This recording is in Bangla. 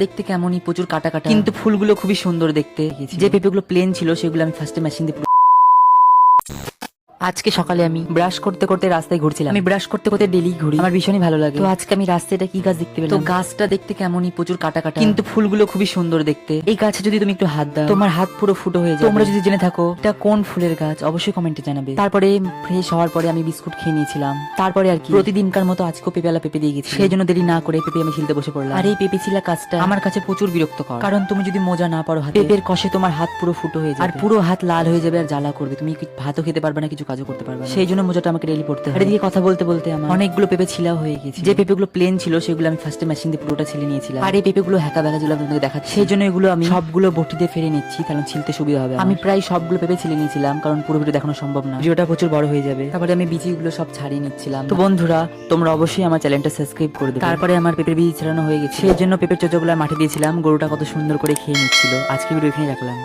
দেখতে কেমনই প্রচুর কাটা কাটা, কিন্তু ফুলগুলো খুবই সুন্দর দেখতে। যে পেঁপেগুলো প্লেন ছিল সেগুলো আমি ফার্স্টে মেশিন দিয়ে আজকে সকালে আমি ব্রাশ করতে করতে রাস্তায় ঘুরছিলাম। আমি ব্রাশ করতে করতে ডেলি ঘুরি, আমার ভীষণই ভালো লাগে। তো আজকে আমি রাস্তাটা কি গাছ দেখতে পেলাম। তো গাছটা দেখতে কেমনই প্রচুর কাটা কাটা, কিন্তু ফুলগুলো খুবই সুন্দর দেখতে। এই গাছে যদি তুমি একটু হাত দাও, তোমার হাত পুরো ফুটো হয়ে যাবে। তোমরা যদি জেনে থাকো এটা কোন ফুলের গাছ অবশ্যই কমেন্টে জানাবে। তারপরে ফ্রেশ হওয়ার পরে আমি বিস্কুট খেয়ে নিয়েছিলাম। তারপরে আর কি প্রতিদিনকার মতো আজকেও পেঁপেলা পেঁপে দিয়ে গেছি, সেই জন্য দেরি না করে পেঁপে আমি ছিলতে বসে পড়লাম। আর এই পেঁপে ছিলা কাজটা আমার কাছে প্রচুর বিরক্তকর, কারণ তুমি যদি মোজা না পারো হাতে, পেঁপের কষে তোমার হাত পুরো ফুটো হয়ে যাবে, আর পুরো হাত লাল হয়ে যাবে আর জ্বালা করবে। তুমি ভাতও খেতে পারবে না, কিছু কাজও করতে পারবে না। সেই জন্য মোজাটা আমাকে ডেলি পড়তে হয়। এদিকে কথা বলতে বলতে আমার অনেকগুলো পেঁপে ছিলাও হয়ে গেছে। যে পেঁপেগুলো প্লেন ছিল সেগুলো আমি ফার্স্টে মেশিন দিয়ে পুরোটা ছিলে নিয়েছিলাম। আর এই পেঁপেগুলো হ্যাকা ব্যাকা যেগুলো আপনাদের দেখাচ্ছি, সেই জন্য এগুলো আমি সবগুলো বটি দিয়ে ফেলে নিচ্ছি, কারণ ছিলতে সুবিধা হবে। আমি প্রায় সবগুলো পেঁপে ছিলে নিয়েছিলাম, কারণ পুরো ভিডিও দেখানো সম্ভব না, ভিডিওটা প্রচুর বড় হয়ে যাবে। তারপরে আমি বিচিগুলো সব ছাড়িয়ে নিচ্ছিলাম। তো বন্ধুরা, তোমরা অবশ্যই আমার চ্যানেলটা সাবস্ক্রাইব করে দেবে। তারপরে আমার পেঁপের বীজ ছাড়ানো হয়ে গেছে, সেই জন্য পেঁপের চোচোগুলো মাঠে দিয়েছিলাম। গরুটা কত সুন্দর করে খেয়ে নিচ্ছিল। আজকে ভিডিও এখানে রাখলাম।